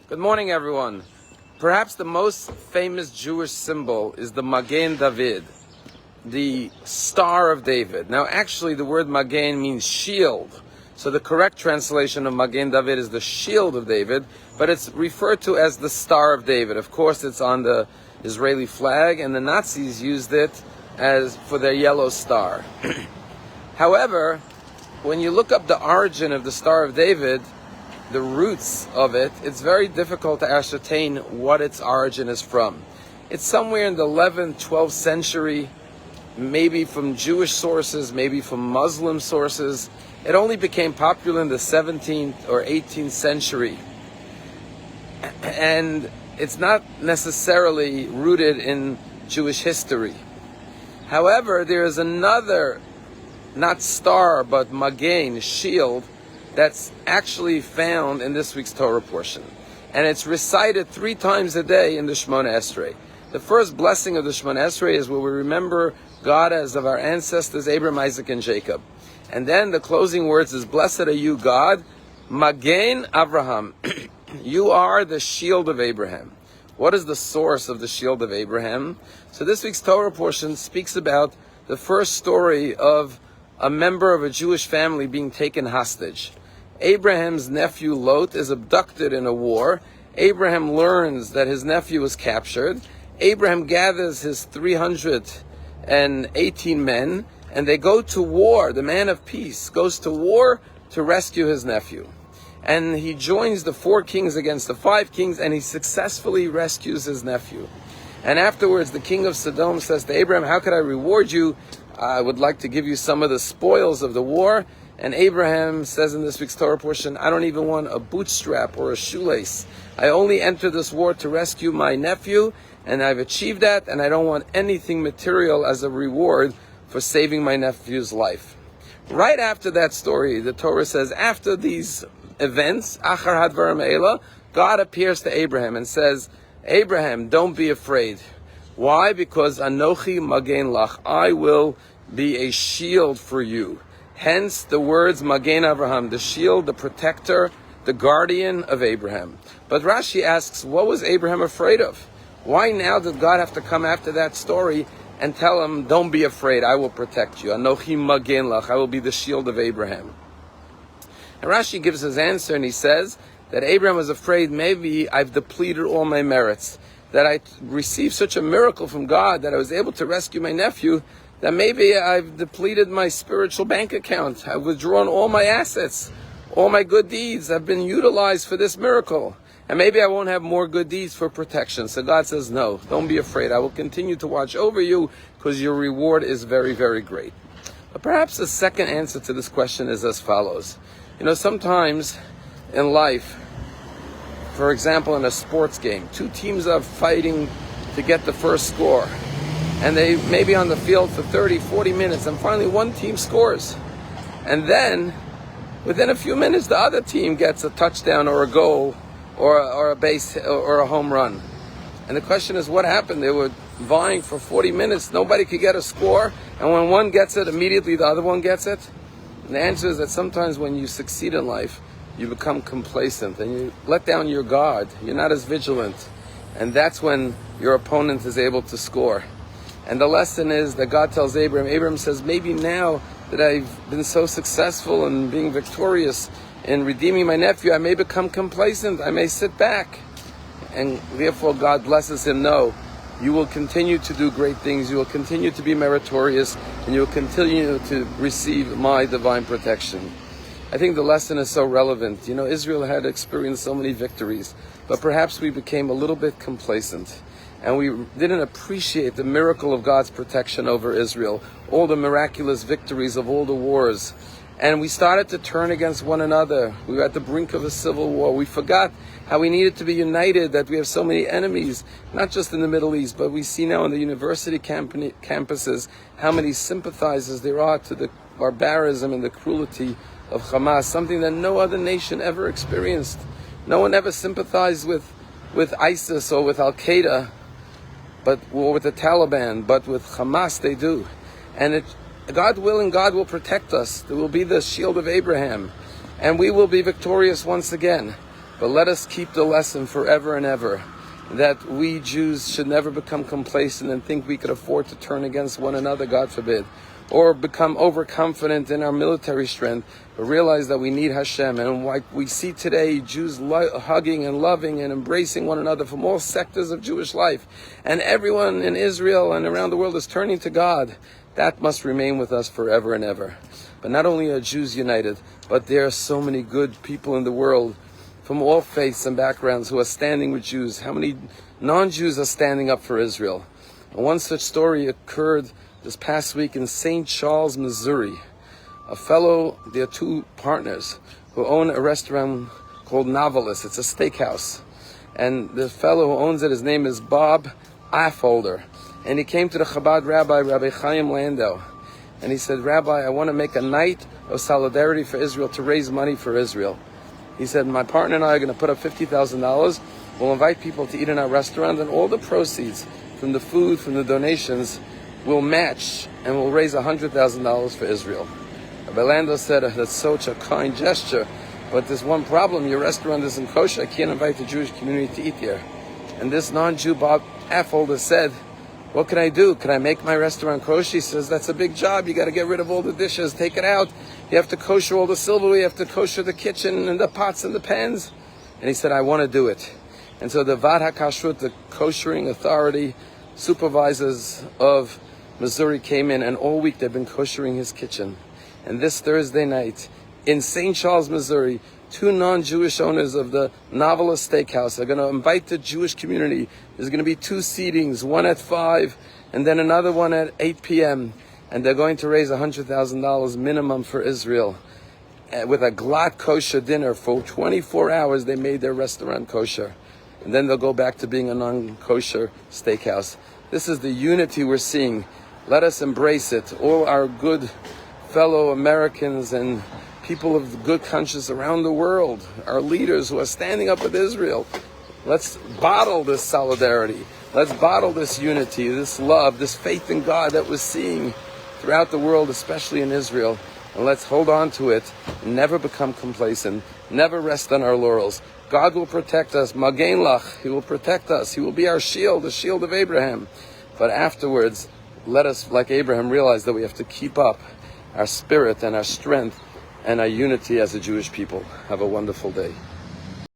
Good morning, everyone. Perhaps the most famous Jewish symbol is the Magen David, the Star of David. Now, actually, the word Magen means shield. So the correct translation of Magen David is the shield of David, but it's referred to as the Star of David. Of course, it's on the Israeli flag, and the Nazis used it as for their yellow star. However, when you look up the origin of the Star of David, the roots of it, it's very difficult to ascertain what its origin is from. It's somewhere in the 11th, 12th century, maybe from Jewish sources, maybe from Muslim sources. It only became popular in the 17th or 18th century. And it's not necessarily rooted in Jewish history. However, there is another, not star, but Magen, shield, that's actually found in this week's Torah portion. And it's recited 3 times a day in the Shemona Esrei. The first blessing of the Shemona Esrei is where we remember God as of our ancestors, Abraham, Isaac, and Jacob. And then the closing words is, "Blessed are you, God, Magen Avraham." You are the shield of Abraham. What is the source of the shield of Abraham? So this week's Torah portion speaks about the first story of a member of a Jewish family being taken hostage. Abraham's nephew Lot is abducted in a war. Abraham learns that his nephew was captured. Abraham gathers his 318 men, and they go to war. The man of peace goes to war to rescue his nephew. And he joins the 4 kings against the 5 kings, and he successfully rescues his nephew. And afterwards, the king of Sodom says to Abraham, "How could I reward you? I would like to give you some of the spoils of the war." And Abraham says in this week's Torah portion, "I don't even want a bootstrap or a shoelace. I only enter this war to rescue my nephew, and I've achieved that, and I don't want anything material as a reward for saving my nephew's life." Right after that story, the Torah says, after these events, Achar Hadvarim Eila, God appears to Abraham and says, "Abraham, don't be afraid." Why? Because Anochi Magen Lach, I will be a shield for you. Hence the words Magen Avraham, the shield, the protector, the guardian of Abraham. But Rashi asks, what was Abraham afraid of? Why now did God have to come after that story and tell him, "Don't be afraid, I will protect you. Anochi Magen Lach, I will be the shield of Abraham." And Rashi gives his answer, and he says that Abraham was afraid, maybe I've depleted all my merits, that I received such a miracle from God that I was able to rescue my nephew, that maybe I've depleted my spiritual bank account. I've withdrawn all my assets. All my good deeds have been utilized for this miracle. And maybe I won't have more good deeds for protection. So God says, no, don't be afraid. I will continue to watch over you because your reward is very, very great. But perhaps the second answer to this question is as follows. Sometimes in life, for example, in a sports game, 2 teams are fighting to get the first score. And they may be on the field for 30, 40 minutes, and finally one team scores. And then, within a few minutes, the other team gets a touchdown or a goal or a base or a home run. And the question is, what happened? They were vying for 40 minutes. Nobody could get a score. And when one gets it, immediately the other one gets it. And the answer is that sometimes when you succeed in life, you become complacent and you let down your guard. You're not as vigilant. And that's when your opponent is able to score. And the lesson is that God tells Abraham says, maybe now that I've been so successful in being victorious in redeeming my nephew, I may become complacent. I may sit back. And therefore God blesses him. No, you will continue to do great things. You will continue to be meritorious. And you will continue to receive my divine protection. I think the lesson is so relevant. Israel had experienced so many victories, but perhaps we became a little bit complacent. And we didn't appreciate the miracle of God's protection over Israel, all the miraculous victories of all the wars. And we started to turn against one another. We were at the brink of a civil war. We forgot how we needed to be united, that we have so many enemies, not just in the Middle East, but we see now in the university campuses how many sympathizers there are to the barbarism and the cruelty of Hamas, something that no other nation ever experienced. No one ever sympathized with ISIS or with Al-Qaeda, or with the Taliban, but with Hamas they do. And God willing, God will protect us. There will be the shield of Abraham, and we will be victorious once again. But let us keep the lesson forever and ever, that we Jews should never become complacent and think we could afford to turn against one another, God forbid, or become overconfident in our military strength, but realize that we need Hashem. And like we see today, Jews hugging and loving and embracing one another from all sectors of Jewish life, and everyone in Israel and around the world is turning to God. That must remain with us forever and ever. But not only are Jews united, but there are so many good people in the world from all faiths and backgrounds who are standing with Jews. How many non-Jews are standing up for Israel? And one such story occurred this past week in St. Charles, Missouri. There are two partners who own a restaurant called Novelist. It's a steakhouse. And the fellow who owns it, his name is Bob Affolter. And he came to the Chabad Rabbi, Rabbi Chaim Landau. And he said, Rabbi, I want to make a night of solidarity for Israel to raise money for Israel. He said, my partner and I are going to put up $50,000. We'll invite people to eat in our restaurant, and all the proceeds from the food, from the donations, will match, and we'll raise $100,000 for Israel. Rabbi Landau said, that's such a kind gesture, but there's one problem. Your restaurant isn't kosher. I can't invite the Jewish community to eat there. And this non-Jew, Bob Affolter, said, what can I do? Can I make my restaurant kosher? He says, that's a big job. You got to get rid of all the dishes, take it out. You have to kosher all the silverware. You have to kosher the kitchen and the pots and the pans. And he said, I want to do it. And so the Vad HaKashrut, the koshering authority, supervisors of Missouri, came in, and all week they've been koshering his kitchen. And this Thursday night, in St. Charles, Missouri, two non-Jewish owners of the Novelist Steakhouse are going to invite the Jewish community. There's going to be two seatings, one at 5 and then another one at 8 p.m. And they're going to raise $100,000 minimum for Israel. With a glatt kosher dinner for 24 hours, they made their restaurant kosher. And then they'll go back to being a non-kosher steakhouse. This is the unity we're seeing. Let us embrace it. All our good fellow Americans and people of good conscience around the world, our leaders who are standing up with Israel. Let's bottle this solidarity. Let's bottle this unity, this love, this faith in God that we're seeing throughout the world, especially in Israel. And let's hold on to it and never become complacent, never rest on our laurels. God will protect us. Magen lach, He will protect us. He will be our shield, the shield of Abraham. But afterwards, let us, like Abraham, realize that we have to keep up our spirit and our strength and our unity as a Jewish people. Have a wonderful day.